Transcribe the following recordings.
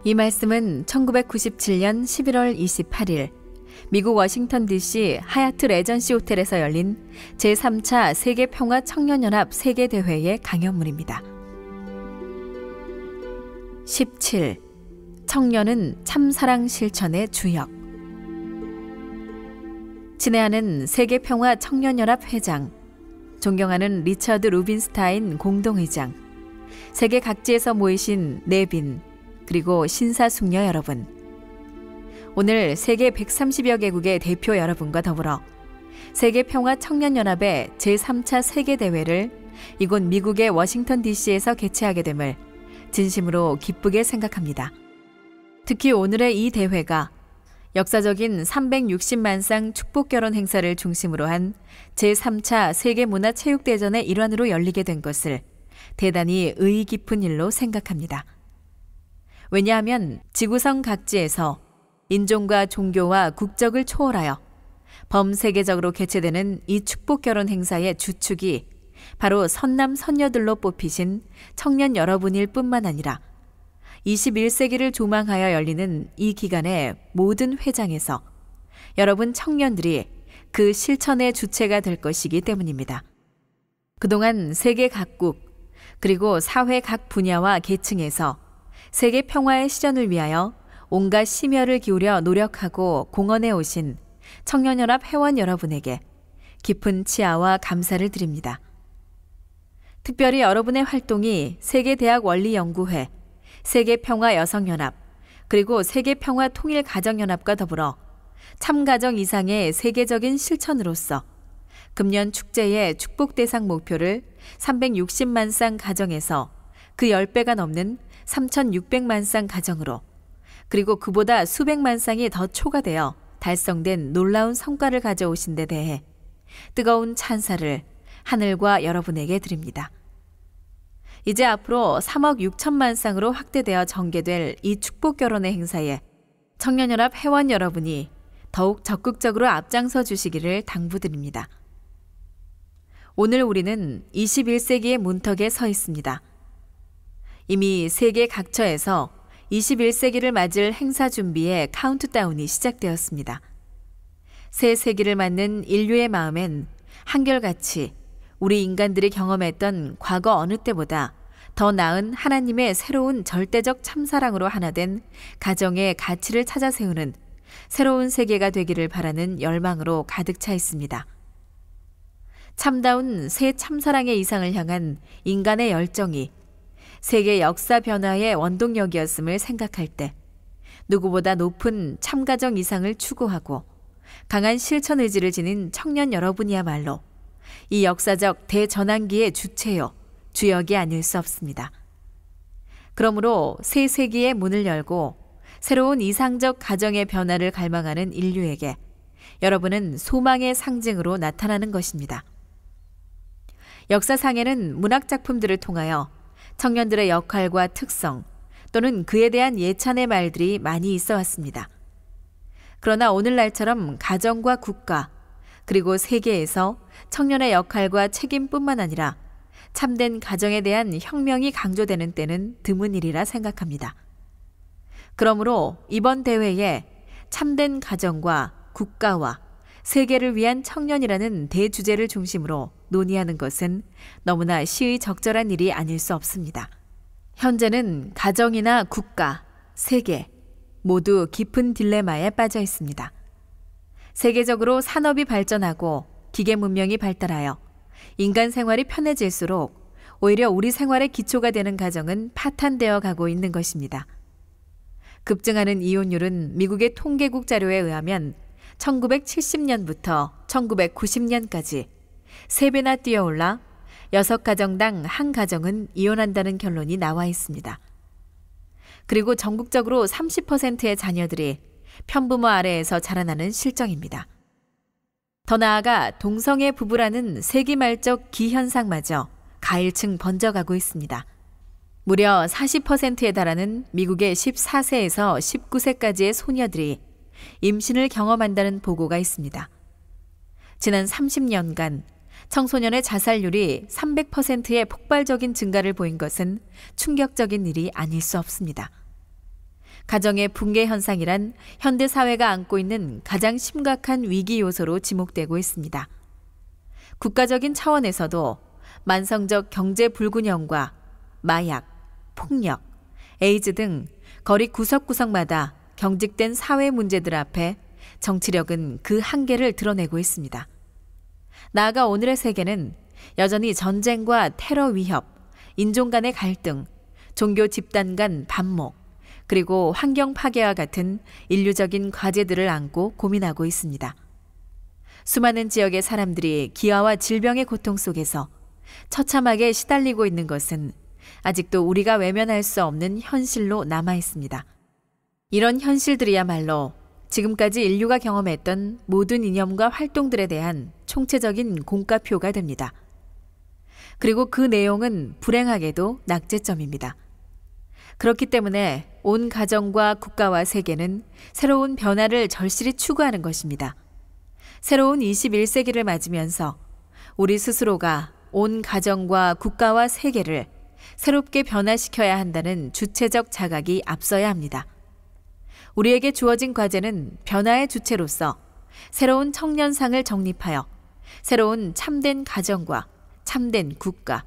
이 말씀은 1997년 11월 28일 미국 워싱턴 DC 하얏트 레전시 호텔에서 열린 제3차 세계평화 청년연합 세계대회의 강연문입니다. 17. 청년은 참사랑 실천의 주역. 친애하는 세계평화 청년연합 회장, 존경하는 리처드 루빈스타인 공동의장, 세계 각지에서 모이신 내빈, 그리고 신사숙녀 여러분, 오늘 세계 130여 개국의 대표 여러분과 더불어 세계평화청년연합의 제3차 세계대회를 이곳 미국의 워싱턴 DC에서 개최하게 됨을 진심으로 기쁘게 생각합니다. 특히 오늘의 이 대회가 역사적인 360만 쌍 축복결혼 행사를 중심으로 한 제3차 세계문화체육대전의 일환으로 열리게 된 것을 대단히 의의 깊은 일로 생각합니다. 왜냐하면 지구성 각지에서 인종과 종교와 국적을 초월하여 범세계적으로 개최되는 이 축복결혼 행사의 주축이 바로 선남 선녀들로 뽑히신 청년 여러분일 뿐만 아니라 21세기를 조망하여 열리는 이 기간의 모든 회장에서 여러분 청년들이 그 실천의 주체가 될 것이기 때문입니다. 그동안 세계 각국 그리고 사회 각 분야와 계층에서 세계 평화의 실현을 위하여 온갖 심혈을 기울여 노력하고 공헌해 오신 청년연합 회원 여러분에게 깊은 치아와 감사를 드립니다. 특별히 여러분의 활동이 세계대학원리연구회, 세계평화여성연합, 그리고 세계평화통일가정연합과 더불어 참가정 이상의 세계적인 실천으로서 금년 축제의 축복대상 목표를 360만 쌍 가정에서 그 10배가 넘는 3,600만 쌍 가정으로, 그리고 그보다 수백만 쌍이 더 초과되어 달성된 놀라운 성과를 가져오신 데 대해 뜨거운 찬사를 하늘과 여러분에게 드립니다. 이제 앞으로 3억 6천만 쌍으로 확대되어 전개될 이 축복결혼의 행사에 청년연합 회원 여러분이 더욱 적극적으로 앞장서 주시기를 당부드립니다. 오늘 우리는 21세기의 문턱에 서 있습니다. 이미 세계 각처에서 21세기를 맞을 행사 준비의 카운트다운이 시작되었습니다. 새 세기를 맞는 인류의 마음엔 한결같이 우리 인간들이 경험했던 과거 어느 때보다 더 나은 하나님의 새로운 절대적 참사랑으로 하나 된 가정의 가치를 찾아 세우는 새로운 세계가 되기를 바라는 열망으로 가득 차 있습니다. 참다운 새 참사랑의 이상을 향한 인간의 열정이 세계 역사 변화의 원동력이었음을 생각할 때 누구보다 높은 참가정 이상을 추구하고 강한 실천 의지를 지닌 청년 여러분이야말로 이 역사적 대전환기의 주체요, 주역이 아닐 수 없습니다. 그러므로 새 세기의 문을 열고 새로운 이상적 가정의 변화를 갈망하는 인류에게 여러분은 소망의 상징으로 나타나는 것입니다. 역사상에는 문학작품들을 통하여 청년들의 역할과 특성 또는 그에 대한 예찬의 말들이 많이 있어 왔습니다. 그러나 오늘날처럼 가정과 국가 그리고 세계에서 청년의 역할과 책임뿐만 아니라 참된 가정에 대한 혁명이 강조되는 때는 드문 일이라 생각합니다. 그러므로 이번 대회에 참된 가정과 국가와 세계를 위한 청년이라는 대주제를 중심으로 논의하는 것은 너무나 시의적절한 일이 아닐 수 없습니다. 현재는 가정이나 국가, 세계 모두 깊은 딜레마에 빠져 있습니다. 세계적으로 산업이 발전하고 기계 문명이 발달하여 인간 생활이 편해질수록 오히려 우리 생활의 기초가 되는 가정은 파탄되어 가고 있는 것입니다. 급증하는 이혼율은 미국의 통계국 자료에 의하면 1970년부터 1990년까지 3배나 뛰어올라 6가정당 1가정은 이혼한다는 결론이 나와 있습니다. 그리고 전국적으로 30%의 자녀들이 편부모 아래에서 자라나는 실정입니다. 더 나아가 동성애 부부라는 세기말적 기현상마저 가일층 번져가고 있습니다. 무려 40%에 달하는 미국의 14세에서 19세까지의 소녀들이 임신을 경험한다는 보고가 있습니다. 지난 30년간 청소년의 자살률이 300%의 폭발적인 증가를 보인 것은 충격적인 일이 아닐 수 없습니다. 가정의 붕괴 현상이란 현대 사회가 안고 있는 가장 심각한 위기 요소로 지목되고 있습니다. 국가적인 차원에서도 만성적 경제 불균형과 마약, 폭력, 에이즈 등 거리 구석구석마다 경직된 사회 문제들 앞에 정치력은 그 한계를 드러내고 있습니다. 나아가 오늘의 세계는 여전히 전쟁과 테러 위협, 인종 간의 갈등, 종교 집단 간 반목, 그리고 환경 파괴와 같은 인류적인 과제들을 안고 고민하고 있습니다. 수많은 지역의 사람들이 기아와 질병의 고통 속에서 처참하게 시달리고 있는 것은 아직도 우리가 외면할 수 없는 현실로 남아 있습니다. 이런 현실들이야말로 지금까지 인류가 경험했던 모든 이념과 활동들에 대한 총체적인 공과표가 됩니다. 그리고 그 내용은 불행하게도 낙제점입니다. 그렇기 때문에 온 가정과 국가와 세계는 새로운 변화를 절실히 추구하는 것입니다. 새로운 21세기를 맞으면서 우리 스스로가 온 가정과 국가와 세계를 새롭게 변화시켜야 한다는 주체적 자각이 앞서야 합니다. 우리에게 주어진 과제는 변화의 주체로서 새로운 청년상을 정립하여 새로운 참된 가정과 참된 국가,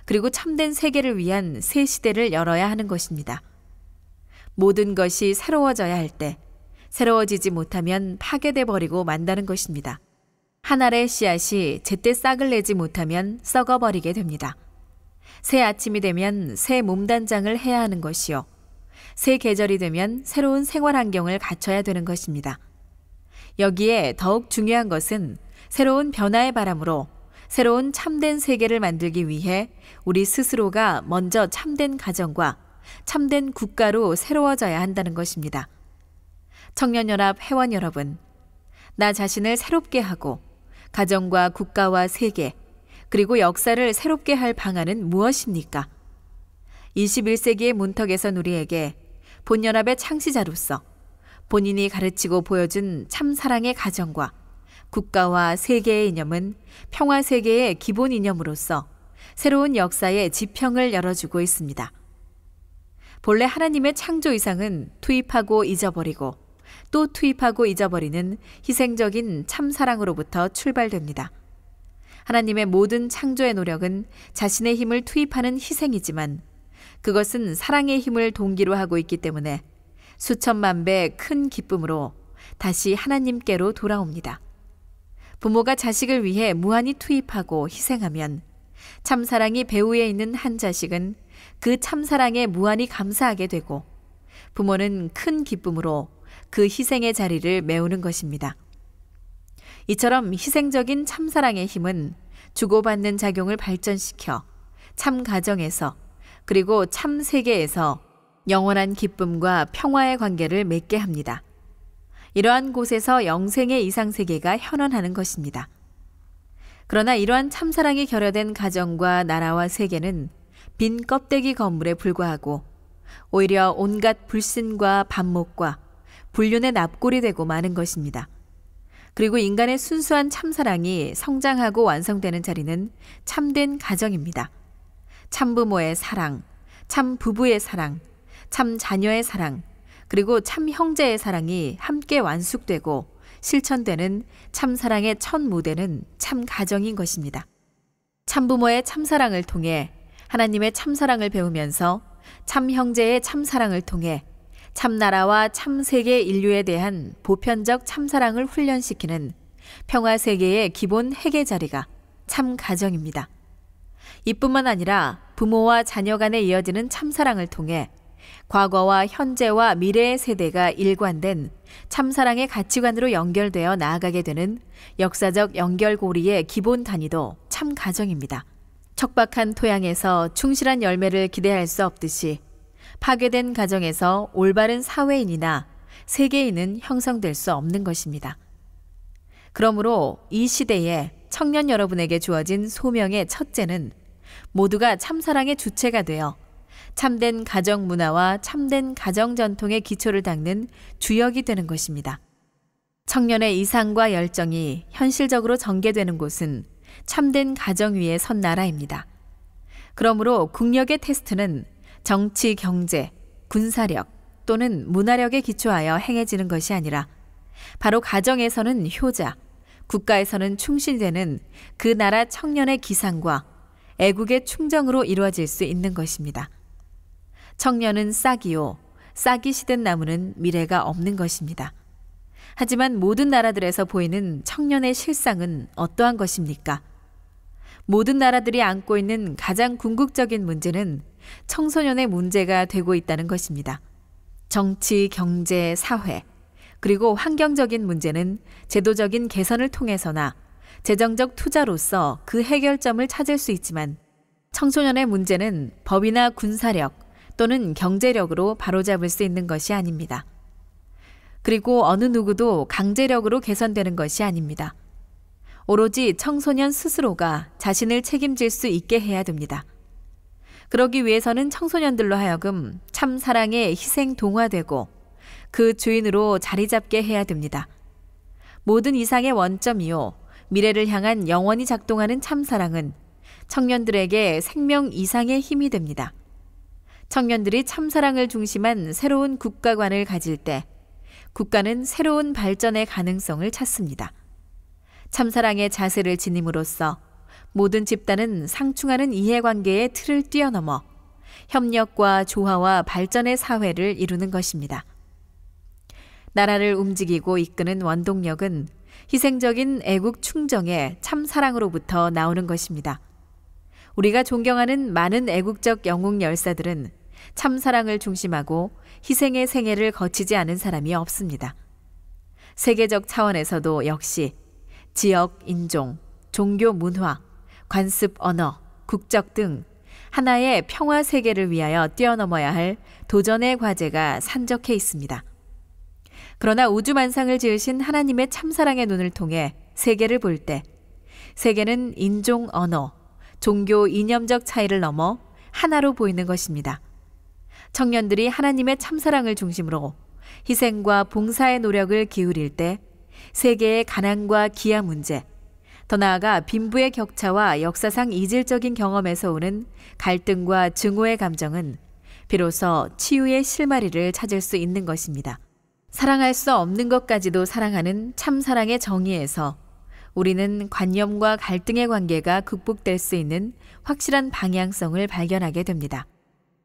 그리고 참된 세계를 위한 새 시대를 열어야 하는 것입니다. 모든 것이 새로워져야 할 때 새로워지지 못하면 파괴돼 버리고 만다는 것입니다. 한 알의 씨앗이 제때 싹을 내지 못하면 썩어버리게 됩니다. 새 아침이 되면 새 몸단장을 해야 하는 것이요, 새 계절이 되면 새로운 생활 환경을 갖춰야 되는 것입니다. 여기에 더욱 중요한 것은 새로운 변화의 바람으로 새로운 참된 세계를 만들기 위해 우리 스스로가 먼저 참된 가정과 참된 국가로 새로워져야 한다는 것입니다. 청년연합 회원 여러분, 나 자신을 새롭게 하고 가정과 국가와 세계, 그리고 역사를 새롭게 할 방안은 무엇입니까? 21세기의 문턱에선 우리에게 본연합의 창시자로서 본인이 가르치고 보여준 참사랑의 가정과 국가와 세계의 이념은 평화세계의 기본 이념으로서 새로운 역사의 지평을 열어주고 있습니다. 본래 하나님의 창조 이상은 투입하고 잊어버리고 또 투입하고 잊어버리는 희생적인 참사랑으로부터 출발됩니다. 하나님의 모든 창조의 노력은 자신의 힘을 투입하는 희생이지만 그것은 사랑의 힘을 동기로 하고 있기 때문에 수천만 배 큰 기쁨으로 다시 하나님께로 돌아옵니다. 부모가 자식을 위해 무한히 투입하고 희생하면 참사랑이 배후에 있는 한 자식은 그 참사랑에 무한히 감사하게 되고 부모는 큰 기쁨으로 그 희생의 자리를 메우는 것입니다. 이처럼 희생적인 참사랑의 힘은 주고받는 작용을 발전시켜 참 가정에서 그리고 참 세계에서 영원한 기쁨과 평화의 관계를 맺게 합니다. 이러한 곳에서 영생의 이상세계가 현원하는 것입니다. 그러나 이러한 참사랑이 결여된 가정과 나라와 세계는 빈 껍데기 건물에 불과하고 오히려 온갖 불신과 반목과 불륜의 납골이 되고 마는 것입니다. 그리고 인간의 순수한 참사랑이 성장하고 완성되는 자리는 참된 가정입니다. 참부모의 사랑, 참 부부의 사랑, 참 자녀의 사랑, 그리고 참 형제의 사랑이 함께 완숙되고 실천되는 참사랑의 첫 무대는 참 가정인 것입니다. 참부모의 참사랑을 통해 하나님의 참사랑을 배우면서 참 형제의 참사랑을 통해 참나라와 참세계 인류에 대한 보편적 참사랑을 훈련시키는 평화세계의 기본 핵의 자리가 참 가정입니다. 이뿐만 아니라 부모와 자녀 간에 이어지는 참사랑을 통해 과거와 현재와 미래의 세대가 일관된 참사랑의 가치관으로 연결되어 나아가게 되는 역사적 연결고리의 기본 단위도 참 가정입니다. 척박한 토양에서 충실한 열매를 기대할 수 없듯이 파괴된 가정에서 올바른 사회인이나 세계인은 형성될 수 없는 것입니다. 그러므로 이 시대에 청년 여러분에게 주어진 소명의 첫째는 모두가 참사랑의 주체가 되어 참된 가정 문화와 참된 가정 전통의 기초를 닦는 주역이 되는 것입니다. 청년의 이상과 열정이 현실적으로 전개되는 곳은 참된 가정 위에 선 나라입니다. 그러므로 국력의 테스트는 정치, 경제, 군사력, 또는 문화력에 기초하여 행해지는 것이 아니라 바로 가정에서는 효자, 국가에서는 충신이 되는 그 나라 청년의 기상과 애국의 충정으로 이루어질 수 있는 것입니다. 청년은 싹이요, 싹이 시든 나무는 미래가 없는 것입니다. 하지만 모든 나라들에서 보이는 청년의 실상은 어떠한 것입니까? 모든 나라들이 안고 있는 가장 궁극적인 문제는 청소년의 문제가 되고 있다는 것입니다. 정치, 경제, 사회, 그리고 환경적인 문제는 제도적인 개선을 통해서나 재정적 투자로서 그 해결점을 찾을 수 있지만 청소년의 문제는 법이나 군사력 또는 경제력으로 바로잡을 수 있는 것이 아닙니다. 그리고 어느 누구도 강제력으로 개선되는 것이 아닙니다. 오로지 청소년 스스로가 자신을 책임질 수 있게 해야 됩니다. 그러기 위해서는 청소년들로 하여금 참 사랑에 희생 동화되고 그 주인으로 자리 잡게 해야 됩니다. 모든 이상의 원점이요, 미래를 향한 영원히 작동하는 참사랑은 청년들에게 생명 이상의 힘이 됩니다. 청년들이 참사랑을 중심한 새로운 국가관을 가질 때 국가는 새로운 발전의 가능성을 찾습니다. 참사랑의 자세를 지님으로써 모든 집단은 상충하는 이해관계의 틀을 뛰어넘어 협력과 조화와 발전의 사회를 이루는 것입니다. 나라를 움직이고 이끄는 원동력은 희생적인 애국 충정의 참사랑으로부터 나오는 것입니다. 우리가 존경하는 많은 애국적 영웅 열사들은 참사랑을 중심하고 희생의 생애를 거치지 않은 사람이 없습니다. 세계적 차원에서도 역시 지역, 인종, 종교, 문화, 관습, 언어, 국적 등 하나의 평화 세계를 위하여 뛰어넘어야 할 도전의 과제가 산적해 있습니다. 그러나 우주만상을 지으신 하나님의 참사랑의 눈을 통해 세계를 볼 때 세계는 인종, 언어, 종교, 이념적 차이를 넘어 하나로 보이는 것입니다. 청년들이 하나님의 참사랑을 중심으로 희생과 봉사의 노력을 기울일 때 세계의 가난과 기아 문제, 더 나아가 빈부의 격차와 역사상 이질적인 경험에서 오는 갈등과 증오의 감정은 비로소 치유의 실마리를 찾을 수 있는 것입니다. 사랑할 수 없는 것까지도 사랑하는 참사랑의 정의에서 우리는 관념과 갈등의 관계가 극복될 수 있는 확실한 방향성을 발견하게 됩니다.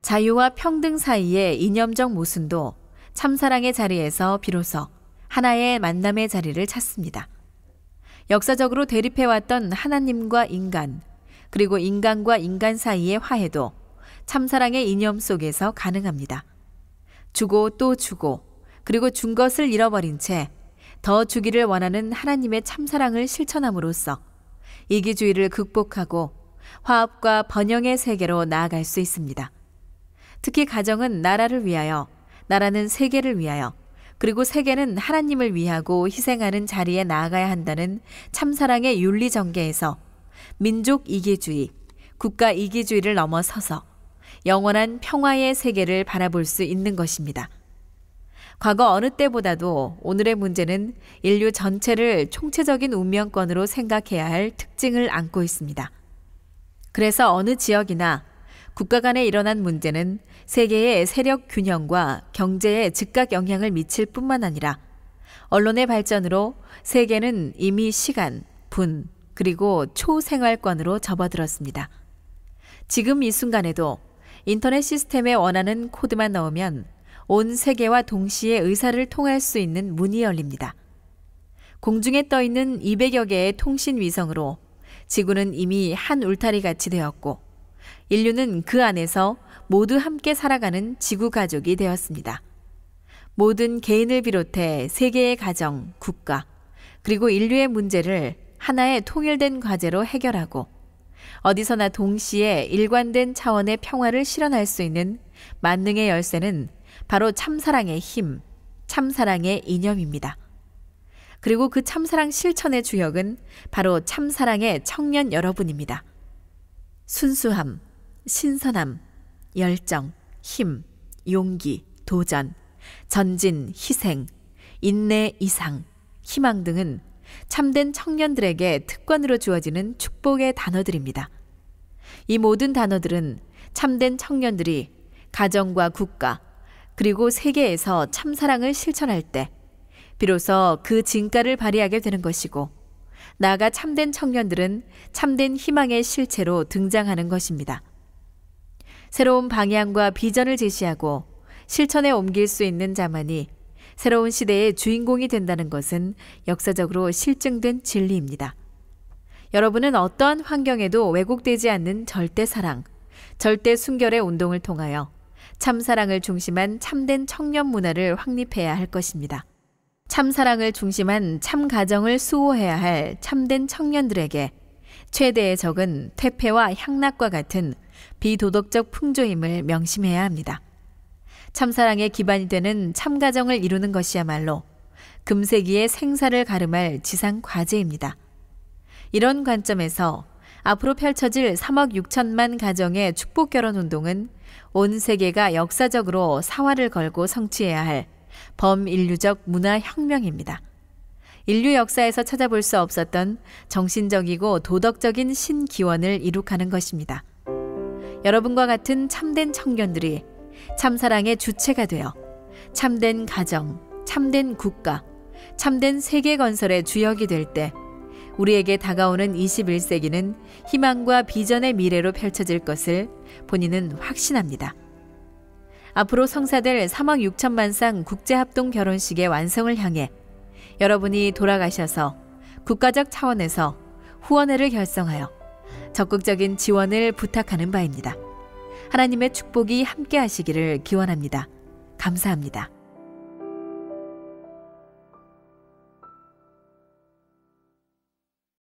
자유와 평등 사이의 이념적 모순도 참사랑의 자리에서 비로소 하나의 만남의 자리를 찾습니다. 역사적으로 대립해왔던 하나님과 인간, 그리고 인간과 인간 사이의 화해도 참사랑의 이념 속에서 가능합니다. 주고 또 주고, 그리고 준 것을 잃어버린 채 더 주기를 원하는 하나님의 참사랑을 실천함으로써 이기주의를 극복하고 화합과 번영의 세계로 나아갈 수 있습니다. 특히 가정은 나라를 위하여, 나라는 세계를 위하여, 그리고 세계는 하나님을 위하고 희생하는 자리에 나아가야 한다는 참사랑의 윤리 전개에서 민족 이기주의, 국가 이기주의를 넘어서서 영원한 평화의 세계를 바라볼 수 있는 것입니다. 과거 어느 때보다도 오늘의 문제는 인류 전체를 총체적인 운명권으로 생각해야 할 특징을 안고 있습니다. 그래서 어느 지역이나 국가 간에 일어난 문제는 세계의 세력 균형과 경제에 즉각 영향을 미칠 뿐만 아니라 언론의 발전으로 세계는 이미 시간, 분, 그리고 초생활권으로 접어들었습니다. 지금 이 순간에도 인터넷 시스템에 원하는 코드만 넣으면 온 세계와 동시에 의사를 통할 수 있는 문이 열립니다. 공중에 떠있는 200여 개의 통신 위성으로 지구는 이미 한 울타리같이 되었고 인류는 그 안에서 모두 함께 살아가는 지구 가족이 되었습니다. 모든 개인을 비롯해 세계의 가정, 국가, 그리고 인류의 문제를 하나의 통일된 과제로 해결하고 어디서나 동시에 일관된 차원의 평화를 실현할 수 있는 만능의 열쇠는 바로 참사랑의 힘, 참사랑의 이념입니다. 그리고 그 참사랑 실천의 주역은 바로 참사랑의 청년 여러분입니다. 순수함, 신선함, 열정, 힘, 용기, 도전, 전진, 희생, 인내, 이상, 희망 등은 참된 청년들에게 특권으로 주어지는 축복의 단어들입니다. 이 모든 단어들은 참된 청년들이 가정과 국가, 그리고 세계에서 참사랑을 실천할 때 비로소 그 진가를 발휘하게 되는 것이고, 나아가 참된 청년들은 참된 희망의 실체로 등장하는 것입니다. 새로운 방향과 비전을 제시하고 실천에 옮길 수 있는 자만이 새로운 시대의 주인공이 된다는 것은 역사적으로 실증된 진리입니다. 여러분은 어떠한 환경에도 왜곡되지 않는 절대 사랑, 절대 순결의 운동을 통하여 참사랑을 중심한 참된 청년 문화를 확립해야 할 것입니다. 참사랑을 중심한 참가정을 수호해야 할 참된 청년들에게 최대의 적은 퇴폐와 향락과 같은 비도덕적 풍조임을 명심해야 합니다. 참사랑의 기반이 되는 참가정을 이루는 것이야말로 금세기의 생사를 가름할 지상 과제입니다. 이런 관점에서 앞으로 펼쳐질 3억 6천만 가정의 축복 결혼 운동은 온 세계가 역사적으로 사활을 걸고 성취해야 할 범인류적 문화혁명입니다. 인류 역사에서 찾아볼 수 없었던 정신적이고 도덕적인 신기원을 이룩하는 것입니다. 여러분과 같은 참된 청년들이 참사랑의 주체가 되어 참된 가정, 참된 국가, 참된 세계 건설의 주역이 될 때 우리에게 다가오는 21세기는 희망과 비전의 미래로 펼쳐질 것을 본인은 확신합니다. 앞으로 성사될 3억 6천만 쌍 국제합동 결혼식의 완성을 향해 여러분이 돌아가셔서 국가적 차원에서 후원회를 결성하여 적극적인 지원을 부탁하는 바입니다. 하나님의 축복이 함께 하시기를 기원합니다. 감사합니다.